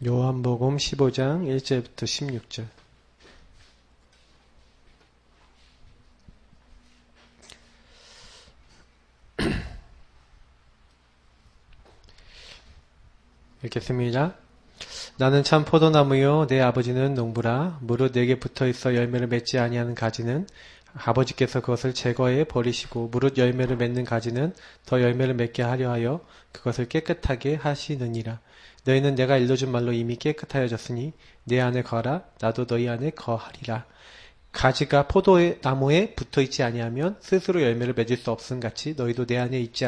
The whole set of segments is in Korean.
요한복음 15장 1절부터 16절. 읽겠습니다. 나는 참 포도나무요 내 아버지는 농부라. 무릇 내게 붙어있어 열매를 맺지 아니하는 가지는 아버지께서 그것을 제거해 버리시고, 무릇 열매를 맺는 가지는 더 열매를 맺게 하려 하여 그것을 깨끗하게 하시느니라. 너희는 내가 일러준 말로 이미 깨끗하여졌으니 내 안에 거하라. 나도 너희 안에 거하리라. 가지가 포도나무에 붙어있지 아니하면 스스로 열매를 맺을 수 없음 같이 너희도 내 안에 있지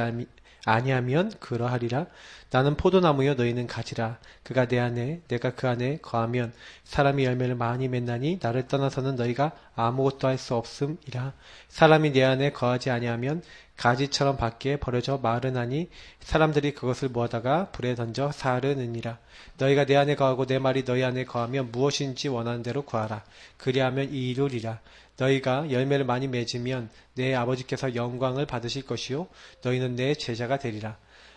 아니하면 그러하리라. 나는 포도나무여 너희는 가지라. 그가 내 안에 내가 그 안에 거하면 사람이 열매를 많이 맺나니 나를 떠나서는 너희가 아무것도 할 수 없음이라. 사람이 내 안에 거하지 아니하면 가지처럼 밖에 버려져 마르나니 사람들이 그것을 모아다가 불에 던져 사르느니라. 너희가 내 안에 거하고 내 말이 너희 안에 거하면 무엇인지 원하는 대로 구하라. 그리하면 이루리라. 너희가 열매를 많이 맺으면 내 아버지께서 영광을 받으실 것이요 너희는 내 제자가 되리라.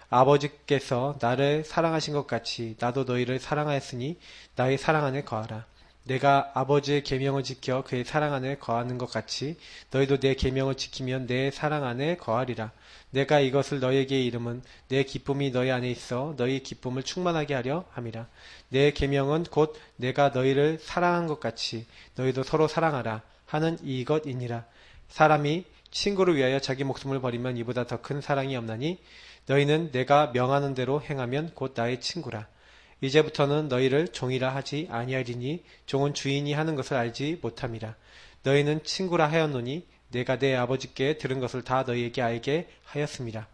아버지께서 나를 사랑하신 것 같이 나도 너희를 사랑하였으니 나의 사랑 안에 거하라. 내가 아버지의 계명을 지켜 그의 사랑 안에 거하는 것 같이 너희도 내 계명을 지키면 내 사랑 안에 거하리라. 내가 이것을 너희에게 이름은 내 기쁨이 너희 안에 있어 너희 기쁨을 충만하게 하려 함이라. 내 계명은 곧 내가 너희를 사랑한 것 같이 너희도 서로 사랑하라 하는 이것이니라. 사람이 친구를 위하여 자기 목숨을 버리면 이보다 더 큰 사랑이 없나니 너희는 내가 명하는 대로 행하면 곧 나의 친구라. 이제부터는 너희를 종이라 하지 아니하리니 종은 주인이 하는 것을 알지 못함이라. 너희는 친구라 하였노니 내가 내 아버지께 들은 것을 다 너희에게 알게 하였습니다.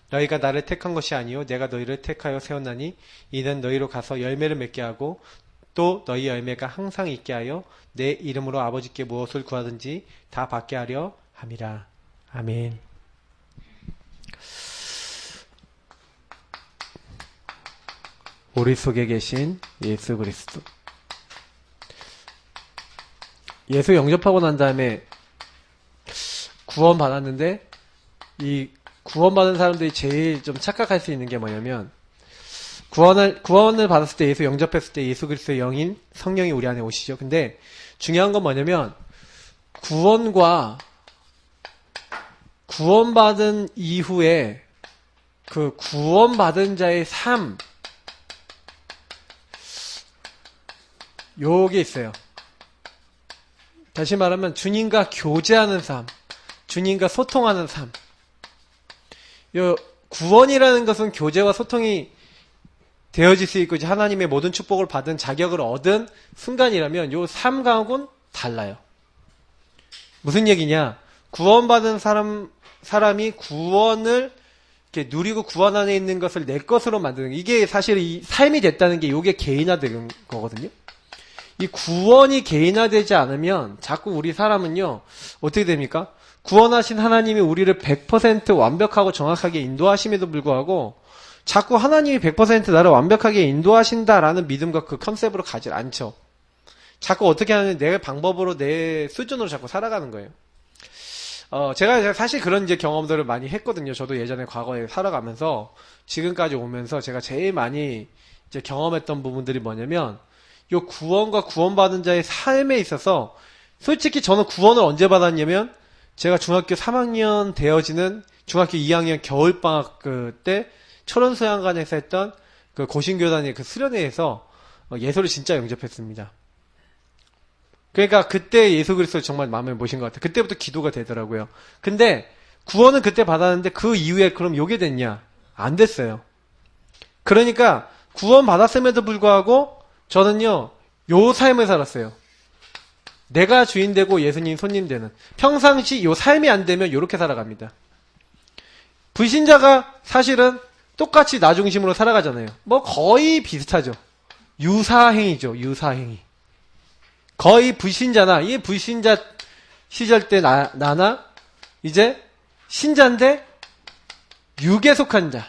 너희가 나를 택한 것이 아니요 내가 너희를 택하여 세웠나니 이는 너희로 가서 열매를 맺게 하고 또 너희 열매가 항상 있게 하여 내 이름으로 아버지께 무엇을 구하든지 다 받게 하려 함이라. 아멘. 우리 속에 계신 예수 그리스도. 예수 영접하고 난 다음에 구원 받았는데 이 구원받은 사람들이 제일 좀 착각할 수 있는 게 뭐냐면 구원을 받았을 때 예수 영접했을 때 예수 그리스도의 영인 성령이 우리 안에 오시죠. 근데 중요한 건 뭐냐면 구원받은 이후에 그 구원받은 자의 삶 요게 있어요. 다시 말하면 주님과 교제하는 삶, 주님과 소통하는 삶. 요 구원이라는 것은 교제와 소통이 되어질 수 있고 하나님의 모든 축복을 받은 자격을 얻은 순간이라면 요 삶과는 달라요. 무슨 얘기냐? 구원받은 사람이 구원을 이렇게 누리고 구원 안에 있는 것을 내 것으로 만드는 이게 사실 이 삶이 됐다는 게 요게 개인화된 거거든요. 이 구원이 개인화되지 않으면 자꾸 우리 사람은요 어떻게 됩니까? 구원하신 하나님이 우리를 100% 완벽하고 정확하게 인도하심에도 불구하고 자꾸 하나님이 100% 나를 완벽하게 인도하신다라는 믿음과 그 컨셉으로 가지 않죠. 자꾸 어떻게 하냐면 내 방법으로 내 수준으로 자꾸 살아가는 거예요. 제가 사실 그런 이제 경험들을 많이 했거든요. 저도 예전에 과거에 살아가면서 지금까지 오면서 제가 제일 많이 이제 경험했던 부분들이 뭐냐면 요 구원과 구원받은 자의 삶에 있어서 솔직히 저는 구원을 언제 받았냐면 제가 중학교 3학년 되어지는 중학교 2학년 겨울방학 그때 철원수양관에서 했던 그 고신교단의 그 수련회에서 예수를 진짜 영접했습니다. 그러니까 그때 예수 그리스도 정말 마음에 모신 것 같아요. 그때부터 기도가 되더라고요. 근데 구원은 그때 받았는데 그 이후에 그럼 요게 됐냐? 안 됐어요. 그러니까 구원 받았음에도 불구하고 저는요 요 삶을 살았어요. 내가 주인 되고 예수님 손님 되는 평상시 요 삶이 안 되면 요렇게 살아갑니다. 불신자가 사실은 똑같이 나 중심으로 살아가잖아요. 뭐 거의 비슷하죠. 유사행위죠. 유사행위. 거의 불신자나 이 불신자 시절 때 나나 이제 신자인데 육에 속한 자,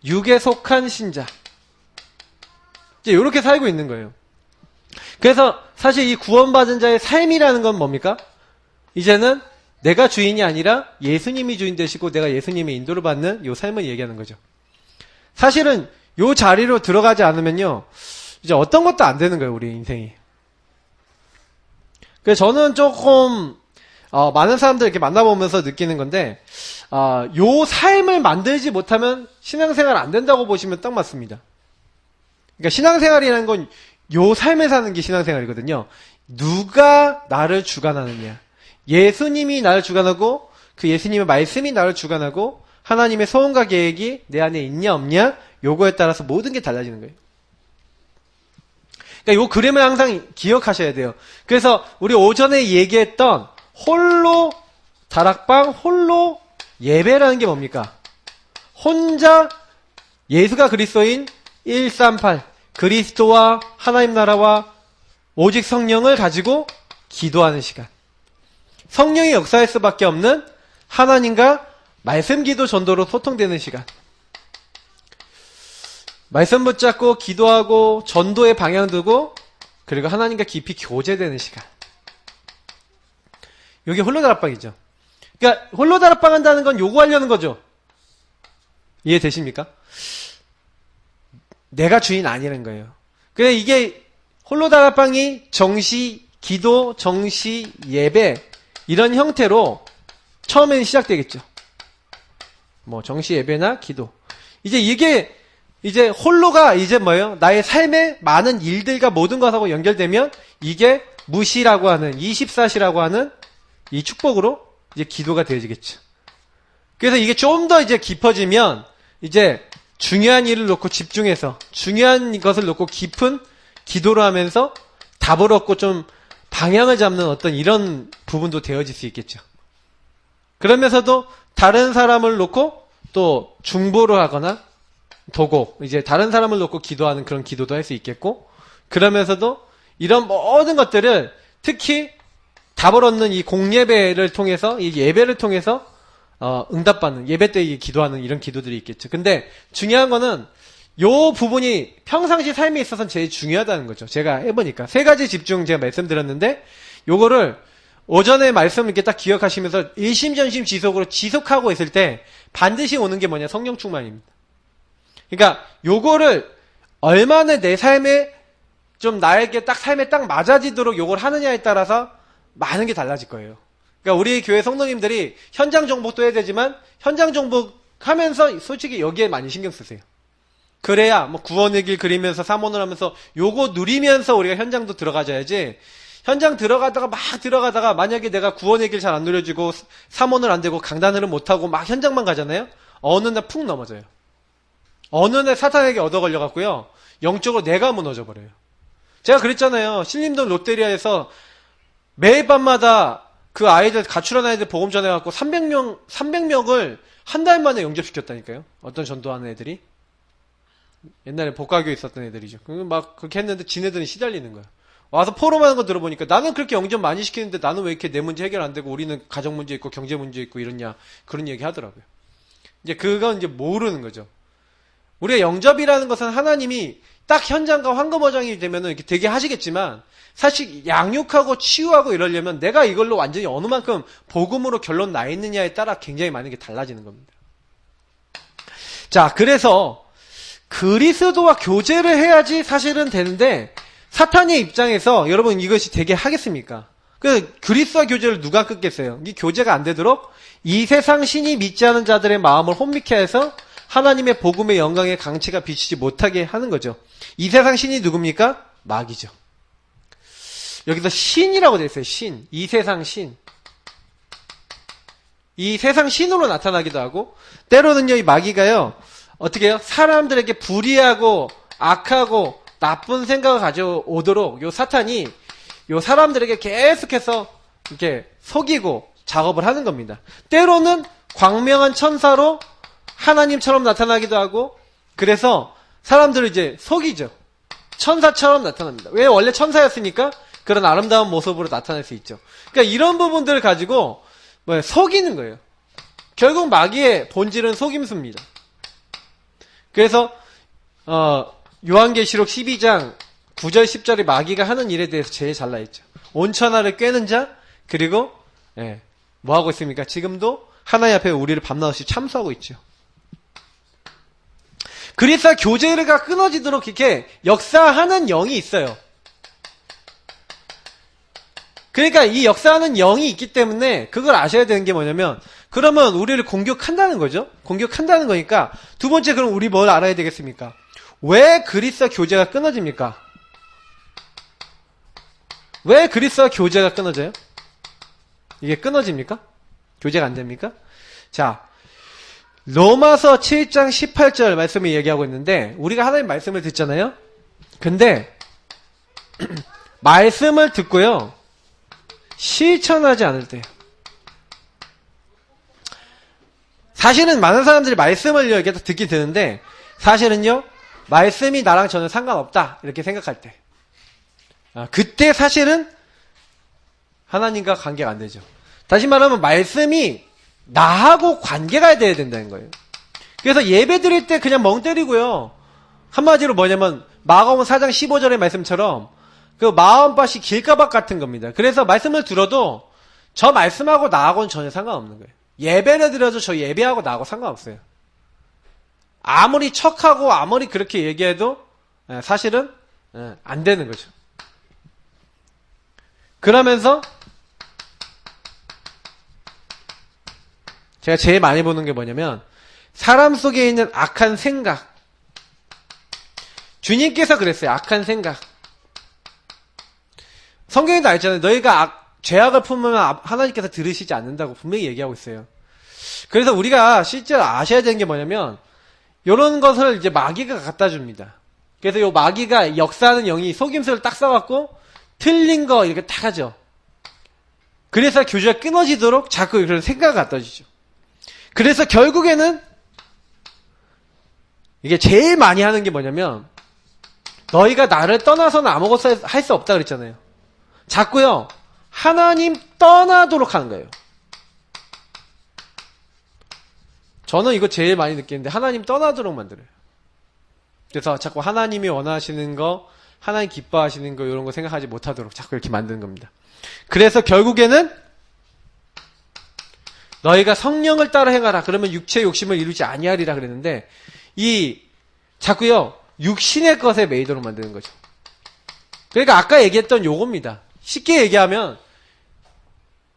육에 속한 신자 이제 이렇게 살고 있는 거예요. 그래서 사실 이 구원받은 자의 삶이라는 건 뭡니까? 이제는 내가 주인이 아니라 예수님이 주인 되시고 내가 예수님의 인도를 받는 이 삶을 얘기하는 거죠. 사실은 요 자리로 들어가지 않으면요, 이제 어떤 것도 안 되는 거예요, 우리 인생이. 그래서 저는 조금, 많은 사람들 이렇게 만나보면서 느끼는 건데, 요 삶을 만들지 못하면 신앙생활 안 된다고 보시면 딱 맞습니다. 그러니까 신앙생활이라는 건 요 삶에 사는 게 신앙생활이거든요. 누가 나를 주관하느냐. 예수님이 나를 주관하고, 그 예수님의 말씀이 나를 주관하고, 하나님의 소원과 계획이 내 안에 있냐 없냐, 요거에 따라서 모든 게 달라지는 거예요. 그러니까 요 그림을 항상 기억하셔야 돼요. 그래서 우리 오전에 얘기했던 홀로 다락방, 홀로 예배라는 게 뭡니까? 혼자 예수가 그리스도인 138, 그리스도와 하나님 나라와 오직 성령을 가지고 기도하는 시간. 성령이 역사할 수밖에 없는 하나님과 말씀 기도 전도로 소통되는 시간. 말씀 붙잡고 기도하고 전도의 방향 두고 그리고 하나님과 깊이 교제되는 시간. 이게 홀로 다락방이죠. 그러니까 홀로 다락방 한다는 건 요구하려는 거죠. 이해되십니까? 내가 주인 아니라는 거예요. 그래 이게 홀로 다락방이 정시 기도, 정시 예배 이런 형태로 처음에는 시작되겠죠. 뭐 정시 예배나 기도. 이제 이게 이제 홀로가 이제 뭐예요? 나의 삶의 많은 일들과 모든 것하고 연결되면 이게 무시라고 하는 24시라고 하는 이 축복으로 이제 기도가 되어지겠죠. 그래서 이게 좀 더 이제 깊어지면 이제 중요한 일을 놓고 집중해서 중요한 것을 놓고 깊은 기도를 하면서 답을 얻고 좀 방향을 잡는 어떤 이런 부분도 되어질 수 있겠죠. 그러면서도 다른 사람을 놓고 또 중보를 하거나 도고 이제 다른 사람을 놓고 기도하는 그런 기도도 할 수 있겠고 그러면서도 이런 모든 것들을 특히 답을 얻는 이 공예배를 통해서 이 예배를 통해서 응답받는 예배 때 기도하는 이런 기도들이 있겠죠. 근데 중요한 거는 요 부분이 평상시 삶에 있어서는 제일 중요하다는 거죠. 제가 해보니까 세 가지 집중 제가 말씀드렸는데 요거를 오전에 말씀을 이렇게 딱 기억하시면서 일심전심 지속으로 지속하고 있을 때 반드시 오는 게 뭐냐? 성령 충만입니다. 그러니까 요거를 얼마나 내 삶에 좀 나에게 딱 삶에 딱 맞아지도록 요걸 하느냐에 따라서 많은 게 달라질 거예요. 그러니까 우리 교회 성도님들이 현장 정복도 해야 되지만 현장 정복하면서 솔직히 여기에 많이 신경 쓰세요. 그래야 뭐 구원의 길 그리면서 사모를 하면서 요거 누리면서 우리가 현장도 들어가줘야지 현장 들어가다가 만약에 내가 구원의 길 잘 안 누려지고 사모를 안 되고 강단을 못하고 막 현장만 가잖아요. 어느 날 푹 넘어져요. 어느 날 사탄에게 얻어 걸려갖고요. 영적으로 내가 무너져 버려요. 제가 그랬잖아요. 신림동 롯데리아에서 매일 밤마다 그 아이들 가출한 아이들 복음 전해갖고 300명을 한 달 만에 영접시켰다니까요. 어떤 전도하는 애들이. 옛날에 복가교에 있었던 애들이죠. 막 그렇게 했는데 지네들은 시달리는 거야. 와서 포럼하는 거 들어보니까 나는 그렇게 영접 많이 시키는데 나는 왜 이렇게 내 문제 해결 안 되고 우리는 가정 문제 있고 경제 문제 있고 이러냐. 그런 얘기 하더라고요. 이제 그건 이제 모르는 거죠. 우리가 영접이라는 것은 하나님이 딱 현장과 황금어장이 되면은 이렇게 되게 하시겠지만 사실 양육하고 치유하고 이러려면 내가 이걸로 완전히 어느 만큼 복음으로 결론 나 있느냐에 따라 굉장히 많은 게 달라지는 겁니다. 자, 그래서 그리스도와 교제를 해야지 사실은 되는데 사탄의 입장에서 여러분 이것이 되게 하겠습니까? 그리스도와 교제를 누가 끊겠어요? 이 교제가 안 되도록 이 세상 신이 믿지 않은 자들의 마음을 혼미케 해서 하나님의 복음의 영광의 강체가 비치지 못하게 하는 거죠. 이 세상 신이 누굽니까? 마귀죠. 여기서 신이라고 되어 있어요. 신. 이 세상 신. 이 세상 신으로 나타나기도 하고 때로는요 이 마귀가요 어떻게 해요? 사람들에게 불의하고 악하고 나쁜 생각을 가져오도록 요 사탄이 요 사람들에게 계속해서 이렇게 속이고 작업을 하는 겁니다. 때로는 광명한 천사로 하나님처럼 나타나기도 하고 그래서 사람들을 이제 속이죠. 천사처럼 나타납니다. 왜? 원래 천사였으니까 그런 아름다운 모습으로 나타날 수 있죠. 그러니까 이런 부분들을 가지고 속이는 거예요. 결국 마귀의 본질은 속임수입니다. 그래서 요한계시록 12장 9절 10절에 마귀가 하는 일에 대해서 제일 잘 나있죠. 온천하를 꿰는 자 그리고 뭐 하고 있습니까? 지금도 하나님 앞에 우리를 밤낮없이 참수하고 있죠. 그리스도와 교제가 끊어지도록 이렇게 역사하는 영이 있어요. 그러니까 이 역사하는 영이 있기 때문에 그걸 아셔야 되는 게 뭐냐면, 그러면 우리를 공격한다는 거죠. 공격한다는 거니까 두 번째, 그럼 우리 뭘 알아야 되겠습니까? 왜 그리스도와 교제가 끊어집니까? 왜 그리스도와 교제가 끊어져요? 이게 끊어집니까? 교제가 안 됩니까? 자, 로마서 7장 18절 말씀을 얘기하고 있는데, 우리가 하나님 말씀을 듣잖아요? 근데 말씀을 듣고요, 실천하지 않을 때, 사실은 많은 사람들이 말씀을 이렇게 듣게 되는데, 사실은요, 말씀이 나랑 전혀 상관없다 이렇게 생각할 때, 그때 사실은 하나님과 관계가 안 되죠. 다시 말하면 말씀이 나하고 관계가 돼야 된다는 거예요. 그래서 예배 드릴 때 그냥 멍 때리고요, 한마디로 뭐냐면 마가복음 4장 15절의 말씀처럼 그 마음밭이 길가밭 같은 겁니다. 그래서 말씀을 들어도 저 말씀하고 나하고는 전혀 상관없는 거예요. 예배를 드려도 저 예배하고 나하고 상관없어요. 아무리 척하고 아무리 그렇게 얘기해도 사실은 안 되는 거죠. 그러면서 제가 제일 많이 보는 게 뭐냐면, 사람 속에 있는 악한 생각. 주님께서 그랬어요. 악한 생각. 성경에도 알잖아요. 너희가 죄악을 품으면 하나님께서 들으시지 않는다고 분명히 얘기하고 있어요. 그래서 우리가 실제로 아셔야 되는 게 뭐냐면, 이런 것을 이제 마귀가 갖다 줍니다. 그래서 이 마귀가 역사하는 영이 속임수를 딱 써갖고 틀린 거 이렇게 딱 하죠. 그래서 교제가 끊어지도록 자꾸 그런 생각을 갖다 주죠. 그래서 결국에는 이게 제일 많이 하는 게 뭐냐면, 너희가 나를 떠나서는 아무것도 할 수 없다 그랬잖아요. 자꾸요, 하나님 떠나도록 하는 거예요. 저는 이거 제일 많이 느끼는데, 하나님 떠나도록 만들어요. 그래서 자꾸 하나님이 원하시는 거, 하나님 기뻐하시는 거, 이런 거 생각하지 못하도록 자꾸 이렇게 만드는 겁니다. 그래서 결국에는 너희가 성령을 따라 행하라. 그러면 육체의 욕심을 이루지 아니하리라 그랬는데, 자꾸요, 육신의 것에 매이도록 만드는 거죠. 그러니까 아까 얘기했던 요겁니다. 쉽게 얘기하면,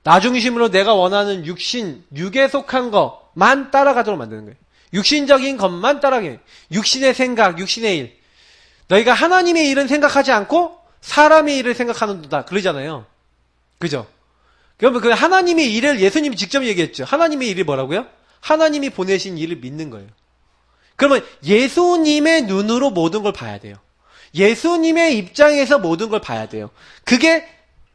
나 중심으로 내가 원하는 육에 속한 것만 따라가도록 만드는 거예요. 육신적인 것만 따라가게. 육신의 생각, 육신의 일. 너희가 하나님의 일은 생각하지 않고 사람의 일을 생각하는도다. 그러잖아요. 그죠? 그러면 그 하나님의 일을 예수님이 직접 얘기했죠. 하나님의 일이 뭐라고요? 하나님이 보내신 일을 믿는 거예요. 그러면 예수님의 눈으로 모든 걸 봐야 돼요. 예수님의 입장에서 모든 걸 봐야 돼요. 그게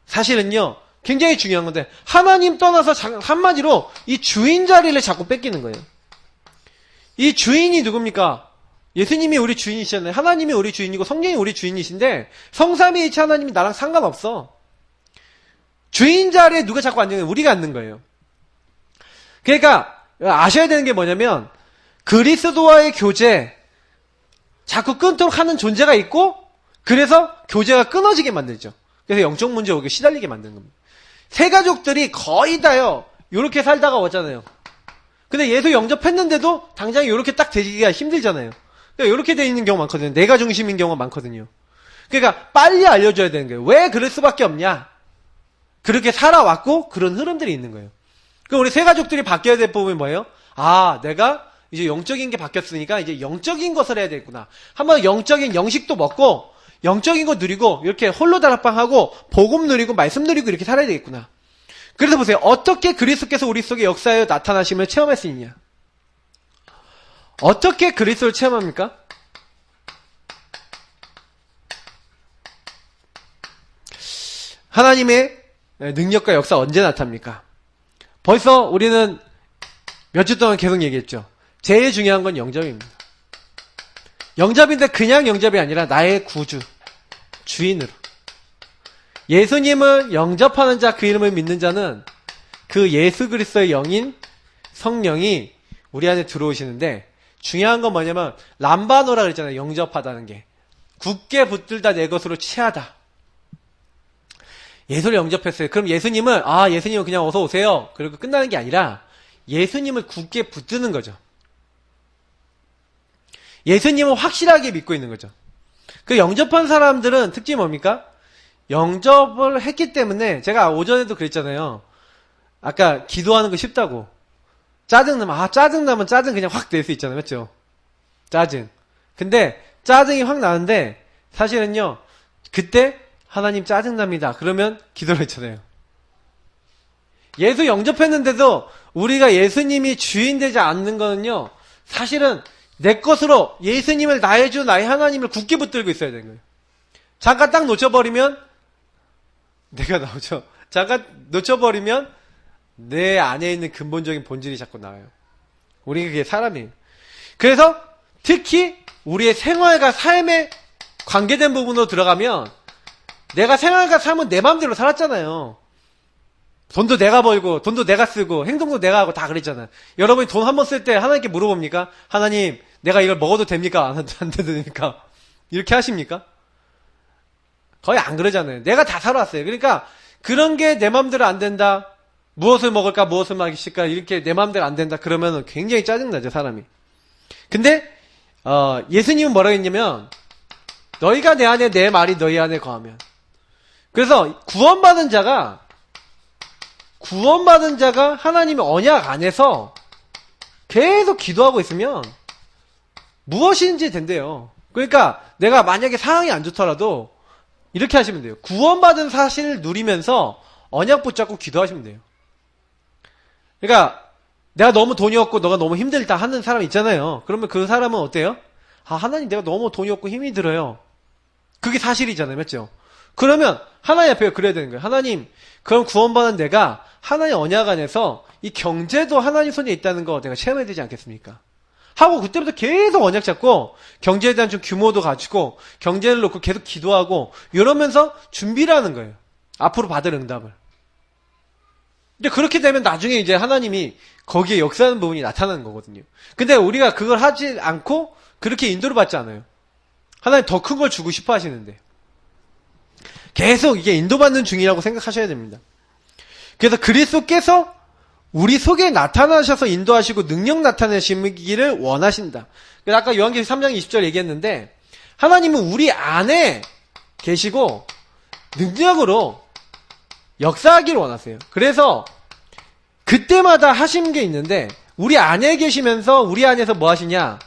사실은요, 굉장히 중요한 건데, 하나님 떠나서 한마디로 이 주인 자리를 자꾸 뺏기는 거예요. 이 주인이 누굽니까? 예수님이 우리 주인이시잖아요. 하나님이 우리 주인이고 성령이 우리 주인이신데, 성삼위일체 하나님이 나랑 상관없어. 주인 자리에 누가 자꾸 앉는 거예요? 우리가 앉는 거예요. 그러니까 아셔야 되는 게 뭐냐면, 그리스도와의 교제 자꾸 끊도록 하는 존재가 있고, 그래서 교제가 끊어지게 만들죠. 그래서 영적 문제 오게 시달리게 만드는 겁니다. 세 가족들이 거의 다요, 요렇게 살다가 왔잖아요. 근데 예수 영접했는데도 당장 요렇게 딱 되기가 힘들잖아요. 그러니까 요렇게 돼 있는 경우가 많거든요. 내가 중심인 경우가 많거든요. 그러니까 빨리 알려줘야 되는 거예요. 왜 그럴 수밖에 없냐? 그렇게 살아왔고 그런 흐름들이 있는 거예요. 그럼 우리 세 가족들이 바뀌어야 될 부분이 뭐예요? 아, 내가 이제 영적인 게 바뀌었으니까 이제 영적인 것을 해야 되겠구나. 한번 영적인 영식도 먹고 영적인 거 누리고 이렇게 홀로 다락방하고 복음 누리고 말씀 누리고 이렇게 살아야 되겠구나. 그래서 보세요. 어떻게 그리스도께서 우리 속에 역사하여 나타나심을 체험할 수 있냐? 어떻게 그리스도를 체험합니까? 하나님의 능력과 역사 언제 나타납니까? 벌써 우리는 몇 주 동안 계속 얘기했죠. 제일 중요한 건 영접입니다. 영접인데 그냥 영접이 아니라 나의 구주, 주인으로. 예수님을 영접하는 자, 그 이름을 믿는 자는 그 예수 그리스도의 영인 성령이 우리 안에 들어오시는데, 중요한 건 뭐냐면 람바노라 그랬잖아요. 영접하다는 게. 굳게 붙들다 내 것으로 취하다. 예수를 영접했어요. 그럼 예수님은 예수님은 그냥 어서 오세요. 그리고 끝나는 게 아니라 예수님을 굳게 붙드는 거죠. 예수님을 확실하게 믿고 있는 거죠. 그 영접한 사람들은 특징이 뭡니까? 영접을 했기 때문에 제가 오전에도 그랬잖아요. 아까 기도하는 거 쉽다고. 짜증나면 짜증나면 짜증 그냥 확 낼 수 있잖아요. 맞죠? 짜증. 근데 짜증이 확 나는데 사실은요. 그때 하나님 짜증납니다. 그러면 기도를 했잖아요. 예수 영접했는데도 우리가 예수님이 주인 되지 않는 거는요. 사실은 내 것으로 예수님을 나의 주 나의 하나님을 굳게 붙들고 있어야 되는 거예요. 잠깐 딱 놓쳐버리면 내가 나오죠. 잠깐 놓쳐버리면 내 안에 있는 근본적인 본질이 자꾸 나와요. 우리가 그게 사람이에요. 그래서 특히 우리의 생활과 삶에 관계된 부분으로 들어가면 내가 생활과 삶은 내 마음대로 살았잖아요. 돈도 내가 벌고 돈도 내가 쓰고 행동도 내가 하고 다 그랬잖아요. 여러분이 돈 한 번 쓸 때 하나님께 물어봅니까? 하나님 내가 이걸 먹어도 됩니까? 안 됩니까? 이렇게 하십니까? 거의 안 그러잖아요. 내가 다 살아왔어요. 그러니까 그런 게 내 마음대로 안 된다. 무엇을 먹을까 무엇을 마실까 이렇게 내 마음대로 안 된다. 그러면 굉장히 짜증나죠 사람이. 근데 예수님은 뭐라고 했냐면 너희가 내 안에 내 말이 너희 안에 거하면. 그래서 구원받은 자가 하나님의 언약 안에서 계속 기도하고 있으면 무엇인지 된대요. 그러니까 내가 만약에 상황이 안 좋더라도 이렇게 하시면 돼요. 구원받은 사실을 누리면서 언약 붙잡고 기도하시면 돼요. 그러니까 내가 너무 돈이 없고 너가 너무 힘들다 하는 사람 있잖아요. 그러면 그 사람은 어때요? 하나님 내가 너무 돈이 없고 힘이 들어요. 그게 사실이잖아요. 맞죠? 그러면 하나님 앞에 그래야 되는 거예요. 하나님 그럼 구원받은 내가 하나님 언약 안에서 이 경제도 하나님 손에 있다는 거 내가 체험해야 되지 않겠습니까? 하고 그때부터 계속 언약 잡고 경제에 대한 좀 규모도 가지고 경제를 놓고 계속 기도하고 이러면서 준비를 하는 거예요. 앞으로 받을 응답을. 근데 그렇게 되면 나중에 이제 하나님이 거기에 역사하는 부분이 나타나는 거거든요. 근데 우리가 그걸 하지 않고 그렇게 인도를 받지 않아요. 하나님 더 큰 걸 주고 싶어 하시는데 계속 이게 인도받는 중이라고 생각하셔야 됩니다. 그래서 그리스도께서 우리 속에 나타나셔서 인도하시고 능력 나타내시기를 원하신다. 그래서 아까 요한계시록 3장 20절 얘기했는데 하나님은 우리 안에 계시고 능력으로 역사하기를 원하세요. 그래서 그때마다 하신 게 있는데 우리 안에 계시면서 우리 안에서 뭐 하시냐?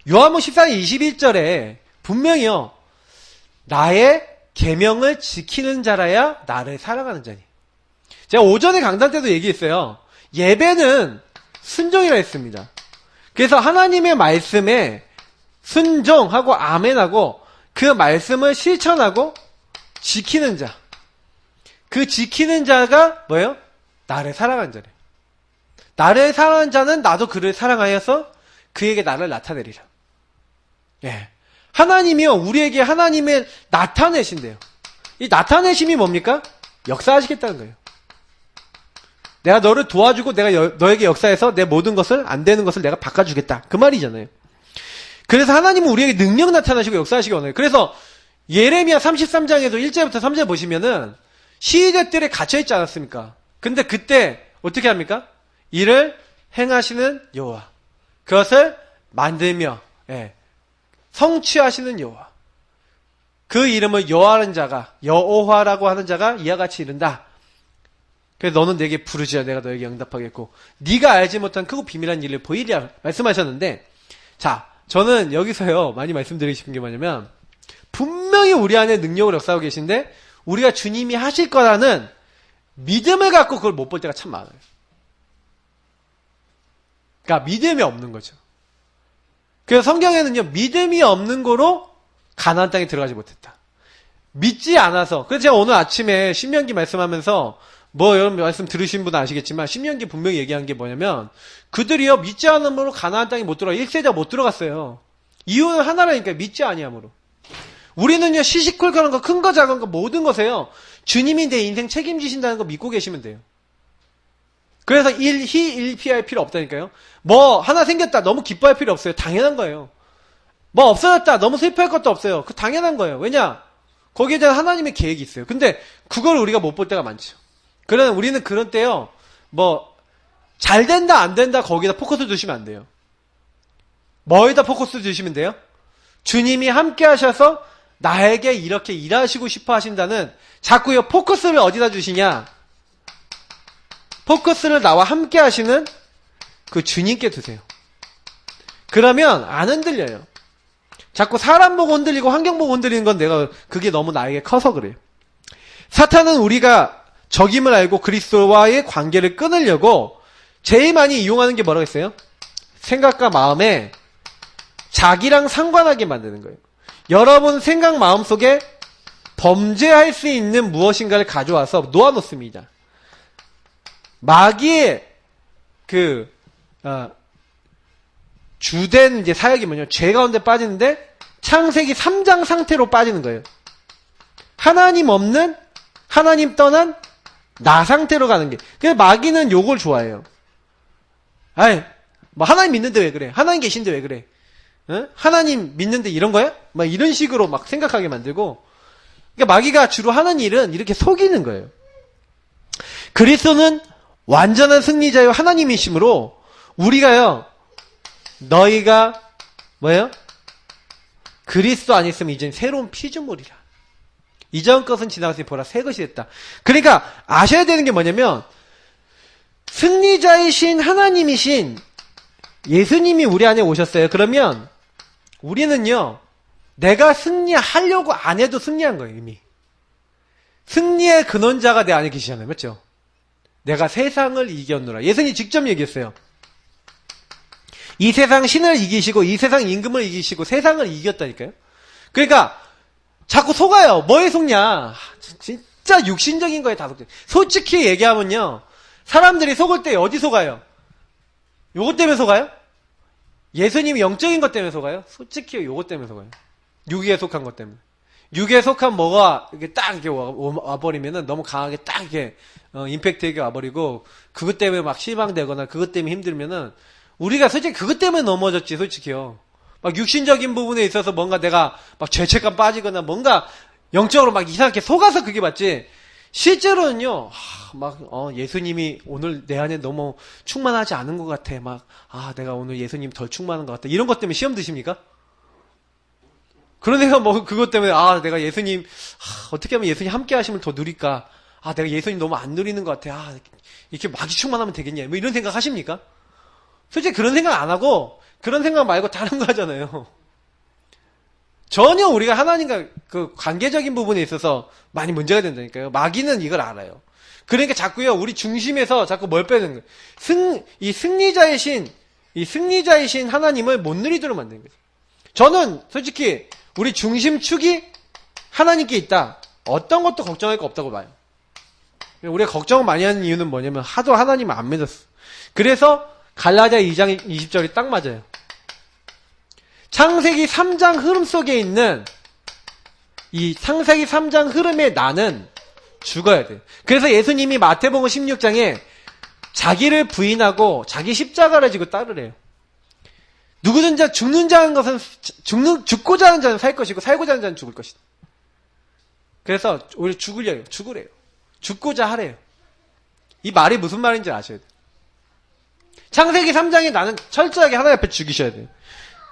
요한복음 14장 21절에 분명히요. 나의 계명을 지키는 자라야 나를 사랑하는 자니. 제가 오전에 강단 때도 얘기했어요. 예배는 순종이라 했습니다. 그래서 하나님의 말씀에 순종하고 아멘하고 그 말씀을 실천하고 지키는 자. 그 지키는 자가 뭐예요? 나를 사랑하는 자래요. 나를 사랑하는 자는 나도 그를 사랑하여서 그에게 나를 나타내리라. 예. 하나님이요, 우리에게 하나님을 나타내신대요. 이 나타내심이 뭡니까? 역사하시겠다는 거예요. 내가 너를 도와주고 내가 너에게 역사해서 내 모든 것을 안 되는 것을 내가 바꿔주겠다. 그 말이잖아요. 그래서 하나님은 우리에게 능력 나타나시고 역사하시기 원해요. 그래서 예레미야 33장에도 1절부터 3절 보시면은 시대들에 갇혀있지 않았습니까? 근데 그때 어떻게 합니까? 이를 행하시는 여호와, 그것을 만들며 성취하시는 여호와, 그 이름을 여호와라는 자가, 여호와라고 하는 자가 이와 같이 이른다. 그래서 너는 내게 부르지야 내가 너에게 응답하겠고 네가 알지 못한 크고 비밀한 일을 보이리라 말씀하셨는데, 자 저는 여기서요 많이 말씀드리고 싶은 게 뭐냐면 분명히 우리 안에 능력을 역사하고 계신데 우리가 주님이 하실 거라는 믿음을 갖고 그걸 못 볼 때가 참 많아요. 그러니까 믿음이 없는 거죠. 그래서 성경에는요 믿음이 없는 거로 가나안 땅에 들어가지 못했다. 믿지 않아서. 그래서 제가 오늘 아침에 신명기 말씀하면서 여러분 말씀 들으신 분은 아시겠지만 신명기 분명히 얘기한 게 뭐냐면 그들이요 믿지 않음으로 가나안 땅에 못 들어가 1세자 못 들어갔어요. 이유는 하나라니까 믿지 아니함으로. 우리는요 시시콜콜한 거 큰 거 작은 거 모든 것에요 주님이 내 인생 책임지신다는 거 믿고 계시면 돼요. 그래서 일피할 필요 없다니까요. 뭐 하나 생겼다 너무 기뻐할 필요 없어요. 당연한 거예요. 뭐 없어졌다 너무 슬퍼할 것도 없어요. 그 당연한 거예요. 왜냐? 거기에 대한 하나님의 계획이 있어요. 근데 그걸 우리가 못 볼 때가 많죠. 그러나 우리는 그런 때요 잘 된다 안 된다 거기다 포커스 두시면 안 돼요. 뭐에다 포커스 주시면 돼요? 주님이 함께 하셔서 나에게 이렇게 일하시고 싶어 하신다는 자꾸요 포커스를 어디다 주시냐? 포커스를 나와 함께 하시는 그 주님께 두세요. 그러면 안 흔들려요. 자꾸 사람 보고 흔들리고 환경 보고 흔들리는 건 그게 너무 나에게 커서 그래요. 사탄은 우리가 적임을 알고 그리스도와의 관계를 끊으려고 제일 많이 이용하는 게 뭐라고 했어요? 생각과 마음에 자기랑 상관하게 만드는 거예요. 여러분 생각 마음 속에 범죄할 수 있는 무엇인가를 가져와서 놓아놓습니다. 마귀의 주된 이제 사역이 뭐냐면 죄 가운데 빠지는데 창세기 3장 상태로 빠지는 거예요. 하나님 없는, 하나님 떠난 나 상태로 가는 게. 그래서 마귀는 요걸 좋아해요. 아이, 뭐 하나님 믿는데 왜 그래? 하나님 계신데 왜 그래? 응? 하나님 믿는데 이런 거야? 막 이런 식으로 막 생각하게 만들고. 그러니까 마귀가 주로 하는 일은 이렇게 속이는 거예요. 그리스도는 완전한 승리자요 하나님이시므로 우리가요, 너희가 뭐예요? 그리스도 안 있으면 이젠 새로운 피조물이라. 이전 것은 지나갔으니 보라 새 것이 됐다. 그러니까 아셔야 되는 게 뭐냐면 승리자이신 하나님이신 예수님이 우리 안에 오셨어요. 그러면 우리는요, 내가 승리하려고 안 해도 승리한 거예요. 이미 승리의 근원자가 내 안에 계시잖아요. 맞죠? 내가 세상을 이겼노라. 예수님이 직접 얘기했어요. 이 세상 신을 이기시고 이 세상 임금을 이기시고 세상을 이겼다니까요. 그러니까 자꾸 속아요. 뭐에 속냐? 진짜 육신적인 거에 다 속죠. 솔직히 얘기하면요, 사람들이 속을 때 어디 속아요? 요것 때문에 속아요? 예수님이 영적인 것 때문에 속아요? 솔직히 요것 때문에 속아요. 육에 속한 것 때문에. 육에 속한 뭐가 이렇게 딱 이렇게 와버리면은 너무 강하게 딱 이렇게 임팩트하게 와버리고 그것 때문에 막 실망되거나 그것 때문에 힘들면은 우리가 솔직히 그것 때문에 넘어졌지, 솔직히요. 막 육신적인 부분에 있어서 뭔가 내가 막 죄책감 빠지거나 뭔가 영적으로 막 이상하게 속아서 그게 맞지. 실제로는요, 예수님이 오늘 내 안에 너무 충만하지 않은 것 같아. 내가 오늘 예수님 덜 충만한 것 같아. 이런 것 때문에 시험 드십니까? 그런 애가 그것 때문에, 내가 예수님, 어떻게 하면 예수님 함께 하시면 더 누릴까? 내가 예수님 너무 안 누리는 것 같아. 이렇게 마귀 충만하면 되겠냐? 뭐 이런 생각 하십니까? 솔직히 그런 생각 안 하고, 그런 생각 말고 다른 거 하잖아요. 전혀 우리가 하나님과 그 관계적인 부분에 있어서 많이 문제가 된다니까요. 마귀는 이걸 알아요. 그러니까 자꾸요, 우리 중심에서 자꾸 뭘 빼는 거예요. 이 승리자이신 하나님을 못 누리도록 만드는 거죠. 저는 솔직히 우리 중심축이 하나님께 있다. 어떤 것도 걱정할 거 없다고 봐요. 우리가 걱정을 많이 하는 이유는 뭐냐면 하도 하나님을 안 믿었어. 그래서 갈라디아 2장 20절이 딱 맞아요. 창세기 3장 흐름 속에 있는 이 창세기 3장 흐름의 나는 죽어야 돼요. 그래서 예수님이 마태복음 16장에 자기를 부인하고 자기 십자가를 지고 따르래요. 누구든지 죽는 자는 것은 죽고자 하는 자는 살 것이고 살고자 하는 자는 죽을 것이다. 그래서 오히려 죽으래요. 죽고자 하래요. 이 말이 무슨 말인지 아셔야 돼요. 창세기 3장에 나는 철저하게 하나님 앞에 죽이셔야 돼요.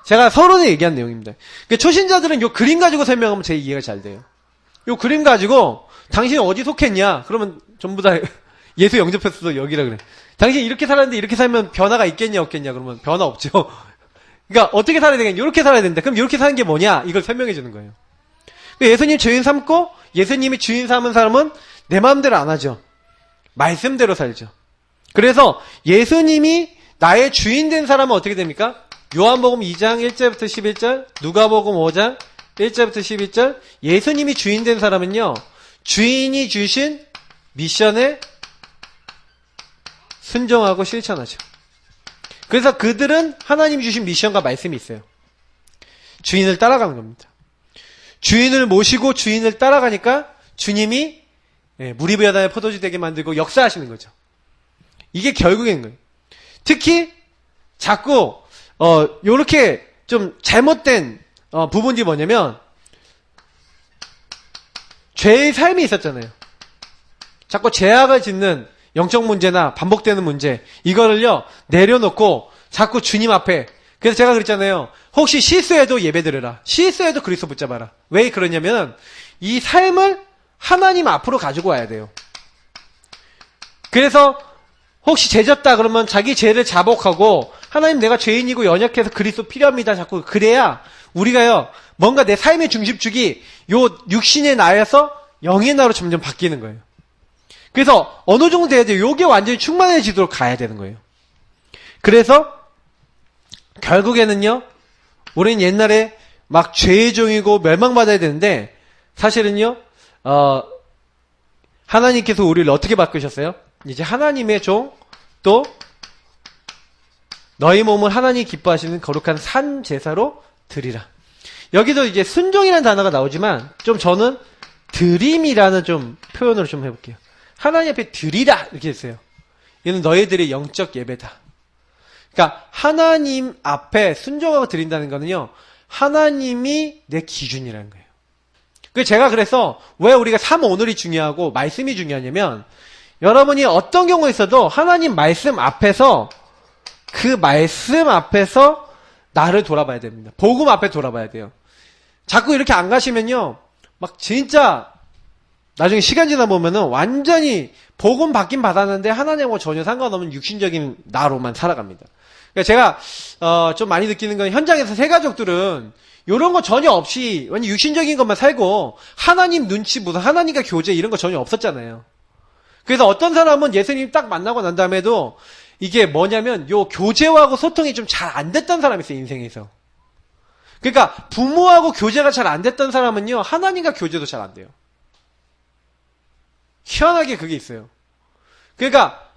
제가 서론에 얘기한 내용입니다. 초신자들은 요 그림 가지고 설명하면 제 이해가 잘 돼요. 요 그림 가지고 당신이 어디 속했냐? 그러면 전부 다 예수 영접했어도 여기라 그래. 당신이 이렇게 살았는데 이렇게 살면 변화가 있겠냐 없겠냐? 그러면 변화 없죠. 그러니까 어떻게 살아야 되겠냐? 이렇게 살아야 된다. 그럼 이렇게 사는 게 뭐냐? 이걸 설명해 주는 거예요. 예수님 주인 삼고 예수님이 주인 삼은 사람은 내 마음대로 안 하죠. 말씀대로 살죠. 그래서 예수님이 나의 주인 된 사람은 어떻게 됩니까? 요한복음 2장 1절부터 11절, 누가복음 5장 1절부터 11절, 예수님이 주인 된 사람은요, 주인이 주신 미션에 순종하고 실천하죠. 그래서 그들은 하나님이 주신 미션과 말씀이 있어요. 주인을 따라가는 겁니다. 주인을 모시고 주인을 따라가니까 주님이 무리부여단의 포도주 되게 만들고 역사하시는 거죠. 이게 결국인 거예요. 특히 자꾸 요렇게 좀 잘못된 부분이 뭐냐면 죄의 삶이 있었잖아요. 자꾸 죄악을 짓는 영적 문제나 반복되는 문제, 이거를요 내려놓고 자꾸 주님 앞에 그래서 제가 그랬잖아요. 혹시 실수해도 예배드려라. 실수해도 그리스도 붙잡아라. 왜 그러냐면 이 삶을 하나님 앞으로 가지고 와야 돼요. 그래서 혹시 죄졌다 그러면 자기 죄를 자복하고 하나님 내가 죄인이고 연약해서 그리스도 필요합니다. 자꾸 그래야 우리가요. 뭔가 내 삶의 중심축이 요 육신의 나에서 영의 나로 점점 바뀌는 거예요. 그래서 어느 정도 돼야 돼요. 요게 완전히 충만해지도록 가야 되는 거예요. 그래서 결국에는요. 우리는 옛날에 막 죄의 종이고 멸망받아야 되는데 사실은요. 하나님께서 우리를 어떻게 바꾸셨어요? 이제 하나님의 종, 또 너희 몸을 하나님이 기뻐하시는 거룩한 산 제사로 드리라. 여기도 이제 순종이라는 단어가 나오지만 좀 저는 드림이라는 좀 표현으로 좀 해볼게요. 하나님 앞에 드리라 이렇게 했어요. 이는 너희들의 영적 예배다. 그러니까 하나님 앞에 순종하고 드린다는 거는요. 하나님이 내 기준이라는 거예요. 제가 그래서 왜 우리가 3오늘이 중요하고 말씀이 중요하냐면 여러분이 어떤 경우에 있어도 하나님 말씀 앞에서 그 말씀 앞에서 나를 돌아봐야 됩니다. 복음 앞에 돌아봐야 돼요. 자꾸 이렇게 안 가시면요. 막 진짜 나중에 시간 지나 보면은 완전히 복음 받긴 받았는데 하나님하고 전혀 상관없는 육신적인 나로만 살아갑니다. 그러니까 제가 좀 많이 느끼는 건 현장에서 새 가족들은 이런 거 전혀 없이 완전 육신적인 것만 살고 하나님 눈치 무슨 하나님과 교제 이런 거 전혀 없었잖아요. 그래서 어떤 사람은 예수님 딱 만나고 난 다음에도 이게 뭐냐면 요 교제하고 소통이 좀 잘 안 됐던 사람이 있어요. 인생에서. 그러니까 부모하고 교제가 잘 안 됐던 사람은요. 하나님과 교제도 잘 안 돼요. 희한하게 그게 있어요. 그러니까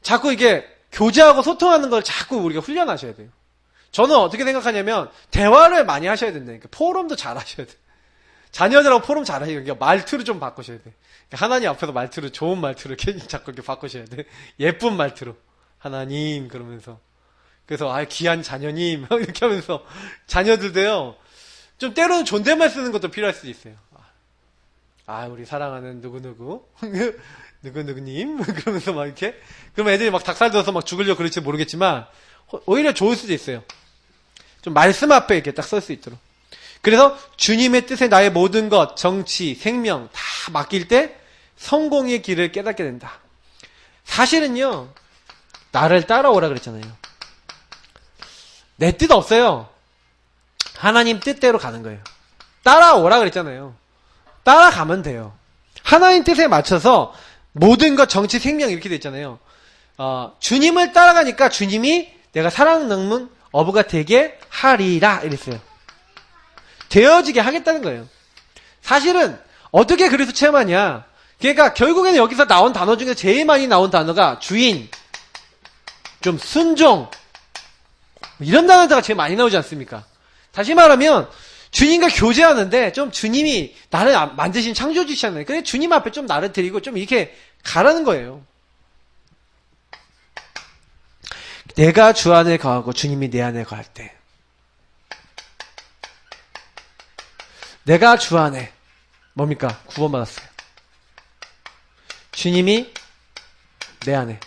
자꾸 이게 교제하고 소통하는 걸 자꾸 우리가 훈련하셔야 돼요. 저는 어떻게 생각하냐면 대화를 많이 하셔야 된다니까. 포럼도 잘 하셔야 돼요. 자녀들하고 포럼 잘 하셔야 돼요. 말투를 좀 바꾸셔야 돼요. 하나님 앞에서 말투를 좋은 말투를 자꾸 이렇게 바꾸셔야 돼요. 예쁜 말투로. 하나님 그러면서. 그래서 귀한 자녀님 이렇게 하면서 자녀들도요. 좀 때로는 존댓말 쓰는 것도 필요할 수도 있어요. 우리 사랑하는 누구누구 누구누구님 그러면서 막 이렇게 그럼 애들이 막 닭살 돋아서 막 죽으려고 그럴지 모르겠지만 오히려 좋을 수도 있어요. 좀 말씀 앞에 이렇게 딱 설 수 있도록. 그래서 주님의 뜻에 나의 모든 것, 정치, 생명 다 맡길 때 성공의 길을 깨닫게 된다. 사실은요. 나를 따라오라 그랬잖아요. 내 뜻 없어요. 하나님 뜻대로 가는 거예요. 따라오라 그랬잖아요. 따라가면 돼요. 하나님 뜻에 맞춰서 모든 것, 정치, 생명 이렇게 돼 있잖아요. 주님을 따라가니까 주님이 내가 사랑 넘는 어부가 되게 하리라 이랬어요. 되어지게 하겠다는 거예요. 사실은 어떻게 그래서 체험하냐. 그러니까 결국에는 여기서 나온 단어 중에 제일 많이 나온 단어가 주인, 좀 순종 이런 단어가 제일 많이 나오지 않습니까? 다시 말하면 주님과 교제하는데 좀 주님이 나를 만드신 창조주시잖아요. 그래 주님 앞에 좀 나를 드리고 좀 이렇게 가라는 거예요. 내가 주 안에 거하고 주님이 내 안에 거할 때 내가 주 안에 뭡니까? 구원받았어요. 주님이 내 안에.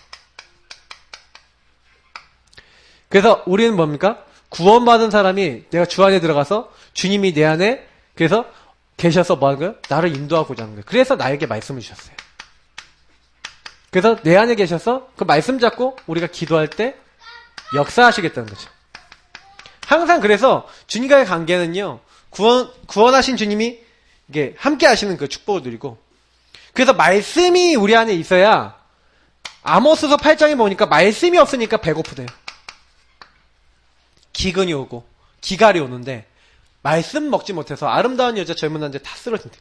그래서 우리는 뭡니까? 구원받은 사람이 내가 주 안에 들어가서 주님이 내 안에 그래서 계셔서 뭐 하는 거예요? 나를 인도하고자 하는 거예요. 그래서 나에게 말씀을 주셨어요. 그래서 내 안에 계셔서 그 말씀 잡고 우리가 기도할 때 역사하시겠다는 거죠. 항상 그래서 주님과의 관계는요. 구원하신 주님이 이게 함께 하시는 그 축복을 누리고 그래서 말씀이 우리 안에 있어야 아모스서 8장에 보니까 말씀이 없으니까 배고프대요. 기근이 오고 기갈이 오는데 말씀 먹지 못해서 아름다운 여자 젊은 남자 다 쓰러진대.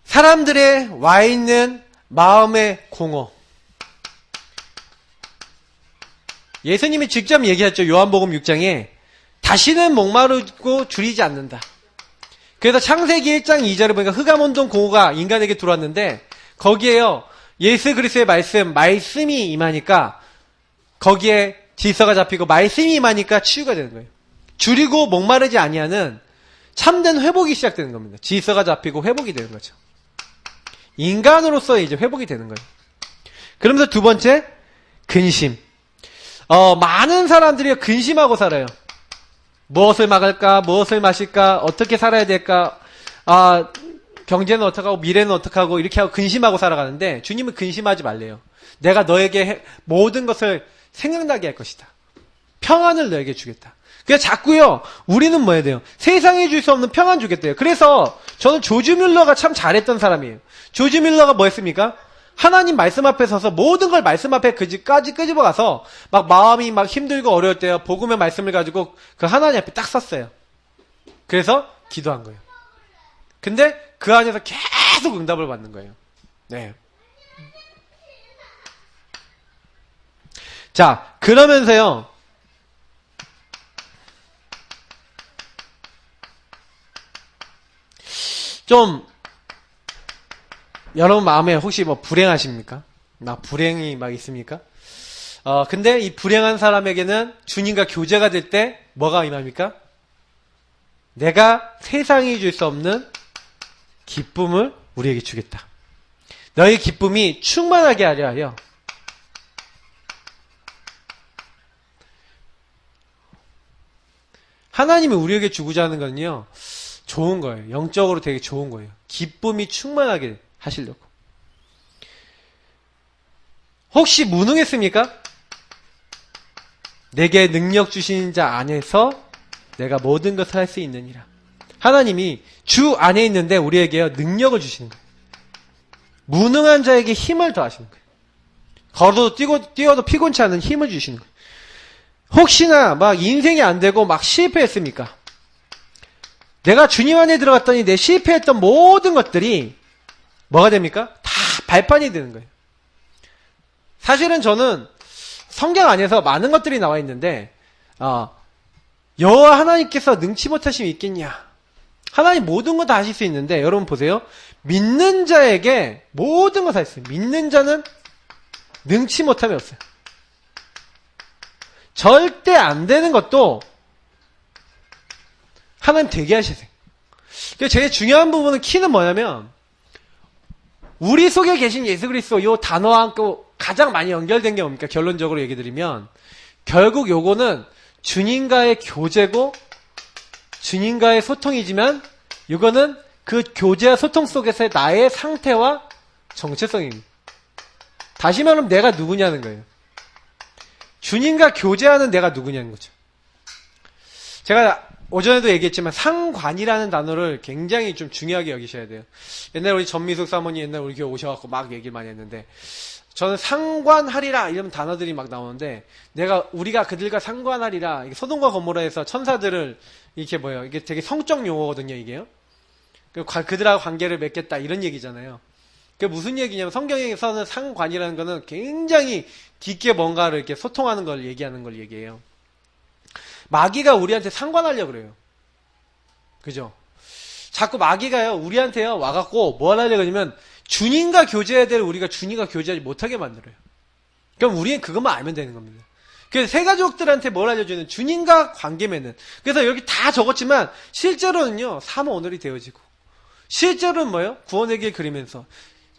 사람들의 와 있는 마음의 공허. 예수님이 직접 얘기했죠. 요한복음 6장에 다시는 목마르고 줄이지 않는다. 그래서 창세기 1장 2절에 보니까 흑암온동 공허가 인간에게 들어왔는데 거기에요. 예수 그리스도의 말씀이 임하니까 거기에 질서가 잡히고 말씀이 임하니까 치유가 되는 거예요. 줄이고 목마르지 아니하는 참된 회복이 시작되는 겁니다. 질서가 잡히고 회복이 되는 거죠. 인간으로서 이제 회복이 되는 거예요. 그러면서 두 번째 근심. 많은 사람들이 근심하고 살아요. 무엇을 막을까? 무엇을 마실까? 어떻게 살아야 될까? 경제는 어떡하고 미래는 어떡하고 이렇게 하고 근심하고 살아가는데 주님은 근심하지 말래요. 내가 너에게 모든 것을 생각나게 할 것이다. 평안을 너에게 주겠다. 그래서 자꾸요, 우리는 뭐 해야 돼요? 세상에 줄 수 없는 평안 주겠대요. 그래서 저는 조지 뮬러가 참 잘했던 사람이에요. 조지 뮬러가 뭐 했습니까? 하나님 말씀 앞에 서서 모든 걸 말씀 앞에 그지까지 끄집어 가서 막 마음이 막 힘들고 어려울 때요, 복음의 말씀을 가지고 그 하나님 앞에 딱 섰어요. 그래서 기도한 거예요. 근데 그 안에서 계속 응답을 받는 거예요. 네. 자, 그러면서요, 좀 여러분 마음에 혹시 뭐 불행하십니까? 막 불행이 막 있습니까? 근데 이 불행한 사람에게는 주님과 교제가 될 때 뭐가 임합니까? 내가 세상이 줄 수 없는 기쁨을 우리에게 주겠다. 너희 기쁨이 충만하게 하려 하여 하나님이 우리에게 주고자 하는 건요, 좋은 거예요. 영적으로 되게 좋은 거예요. 기쁨이 충만하게 하시려고. 혹시 무능했습니까? 내게 능력 주신 자 안에서 내가 모든 것을 할 수 있느니라. 하나님이 주 안에 있는데 우리에게 능력을 주시는 거예요. 무능한 자에게 힘을 더하시는 거예요. 걸어도 뛰어도 피곤치 않은 힘을 주시는 거예요. 혹시나 막 인생이 안 되고 막 실패했습니까? 내가 주님 안에 들어갔더니 내 실패했던 모든 것들이 뭐가 됩니까? 다 발판이 되는 거예요. 사실은 저는 성경 안에서 많은 것들이 나와 있는데 여호와 하나님께서 능치 못하심이 있겠냐? 하나님 모든 거 다 하실 수 있는데 여러분 보세요. 믿는 자에게 모든 거 다 있어요. 믿는 자는 능치 못함이 없어요. 절대 안 되는 것도 하나님 되게 하시세요. 제일 중요한 부분은 키는 뭐냐면 우리 속에 계신 예수 그리스도 이 단어와 함께 가장 많이 연결된 게 뭡니까? 결론적으로 얘기 드리면 결국 요거는 주님과의 교제고 주님과의 소통이지만 이거는 그 교제와 소통 속에서의 나의 상태와 정체성입니다. 다시 말하면 내가 누구냐는 거예요. 주님과 교제하는 내가 누구냐는 거죠. 제가 오전에도 얘기했지만 상관이라는 단어를 굉장히 좀 중요하게 여기셔야 돼요. 옛날에 우리 전미숙 사모님 옛날에 우리 교회 오셔갖고 막 얘기를 많이 했는데 저는 상관하리라 이런 단어들이 막 나오는데 우리가 그들과 상관하리라 소돔과 고모라에서 천사들을 이게 되게 성적 용어거든요, 이게요. 그들하고 관계를 맺겠다 이런 얘기잖아요. 그게 무슨 얘기냐면 성경에서는 상관이라는 거는 굉장히 깊게 뭔가를 이렇게 소통하는 걸 얘기하는 걸 얘기해요. 마귀가 우리한테 상관하려고 그래요. 그죠? 자꾸 마귀가요, 우리한테요, 와갖고 뭘 하려고 하냐면 주님과 교제해야 될 우리가 주님과 교제하지 못하게 만들어요. 그럼 우리는 그것만 알면 되는 겁니다. 그래서 세 가족들한테 뭘 알려주는 주님과 관계 맺는. 그래서 여기 다 적었지만 실제로는요, 사모 오늘이 되어지고 실제로는 뭐예요? 구원의 길 그리면서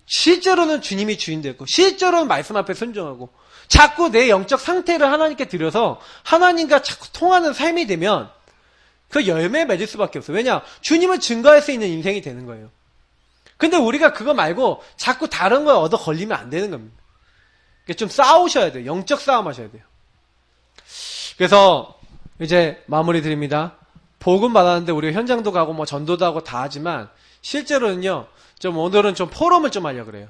실제로는 주님이 주인 되고 실제로는 말씀 앞에 순종하고 자꾸 내 영적 상태를 하나님께 드려서 하나님과 자꾸 통하는 삶이 되면 그 열매 맺을 수밖에 없어요. 왜냐? 주님을 증거할 수 있는 인생이 되는 거예요. 근데 우리가 그거 말고 자꾸 다른 거에 얻어 걸리면 안 되는 겁니다. 좀 싸우셔야 돼요. 영적 싸움 하셔야 돼요. 그래서 이제 마무리 드립니다. 복음 받았는데 우리가 현장도 가고 뭐 전도도 하고 다 하지만 실제로는요, 좀 오늘은 좀 포럼을 좀 하려고 그래요.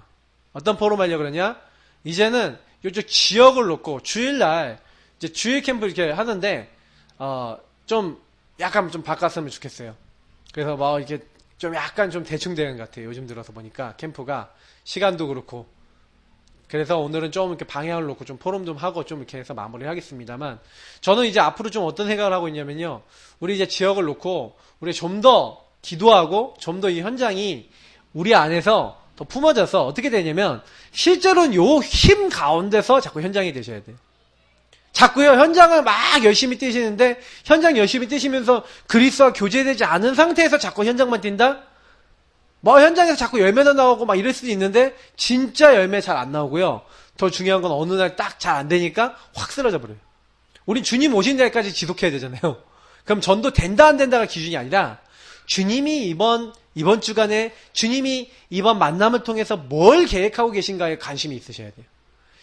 어떤 포럼 하려고 그러냐? 이제는 요쪽 지역을 놓고 주일날 이제 주일 캠프 이렇게 하는데 좀 약간 좀 바꿨으면 좋겠어요. 그래서 뭐 이렇게 좀 약간 좀 대충 되는 것 같아요. 요즘 들어서 보니까 캠프가 시간도 그렇고. 그래서 오늘은 좀 이렇게 방향을 놓고 좀 포럼 좀 하고 좀 이렇게 해서 마무리를 하겠습니다만 저는 이제 앞으로 좀 어떤 생각을 하고 있냐면요. 우리 이제 지역을 놓고 우리 좀 더 기도하고 좀 더 이 현장이 우리 안에서 더 품어져서 어떻게 되냐면 실제로는 요 힘 가운데서 자꾸 현장이 되셔야 돼요. 자꾸요 현장을 막 열심히 뛰시는데 현장 열심히 뛰시면서 그리스도와 교제되지 않은 상태에서 자꾸 현장만 뛴다? 뭐 현장에서 자꾸 열매도 나오고 막 이럴 수도 있는데 진짜 열매 잘 안 나오고요. 더 중요한 건 어느 날 딱 잘 안 되니까 확 쓰러져 버려요. 우린 주님 오신 날까지 지속해야 되잖아요. 그럼 전도 된다 안 된다가 기준이 아니라 주님이 이번 주간에 주님이 이번 만남을 통해서 뭘 계획하고 계신가에 관심이 있으셔야 돼요.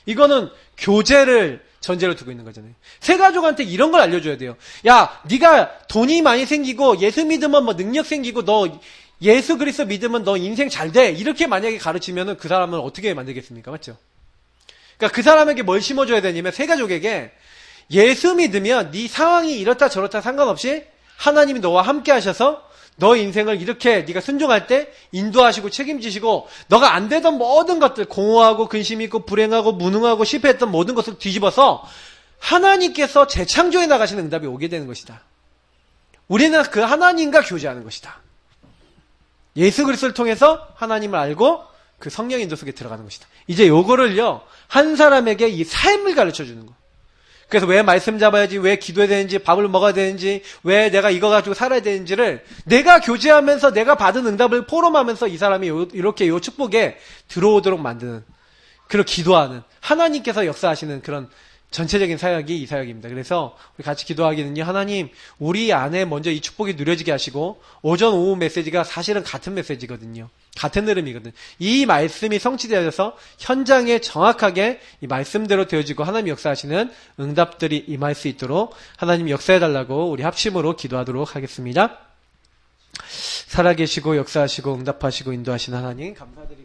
이거는 교제를 전제로 두고 있는 거잖아요. 새 가족한테 이런 걸 알려줘야 돼요. 야, 네가 돈이 많이 생기고 예수 믿으면 뭐 능력 생기고 너 예수 그리스도 믿으면 너 인생 잘 돼. 이렇게 만약에 가르치면은 그 사람을 어떻게 만들겠습니까? 맞죠? 그러니까 그 사람에게 뭘 심어줘야 되냐면 새 가족에게 예수 믿으면 네 상황이 이렇다 저렇다 상관없이 하나님이 너와 함께 하셔서 너 인생을 이렇게 네가 순종할 때 인도하시고 책임지시고 너가 안 되던 모든 것들 공허하고 근심 있고 불행하고 무능하고 실패했던 모든 것을 뒤집어서 하나님께서 재창조해 나가시는 응답이 오게 되는 것이다. 우리는 그 하나님과 교제하는 것이다. 예수 그리스도를 통해서 하나님을 알고 그 성령 인도 속에 들어가는 것이다. 이제 요거를요 한 사람에게 이 삶을 가르쳐 주는 거. 그래서 왜 말씀 잡아야지, 왜 기도해야 되는지, 밥을 먹어야 되는지, 왜 내가 이거 가지고 살아야 되는지를 내가 교제하면서 내가 받은 응답을 포럼하면서 이 사람이 이렇게 요 축복에 들어오도록 만드는, 그리고 기도하는 하나님께서 역사하시는 그런 전체적인 사역이 이 사역입니다. 그래서 우리 같이 기도하기는요. 하나님, 우리 안에 먼저 이 축복이 누려지게 하시고 오전 오후 메시지가 사실은 같은 메시지거든요. 같은 흐름이거든요. 이 말씀이 성취되어서 현장에 정확하게 이 말씀대로 되어지고 하나님 역사하시는 응답들이 임할 수 있도록 하나님 역사해달라고 우리 합심으로 기도하도록 하겠습니다. 살아계시고 역사하시고 응답하시고 인도하시는 하나님 감사드립니다.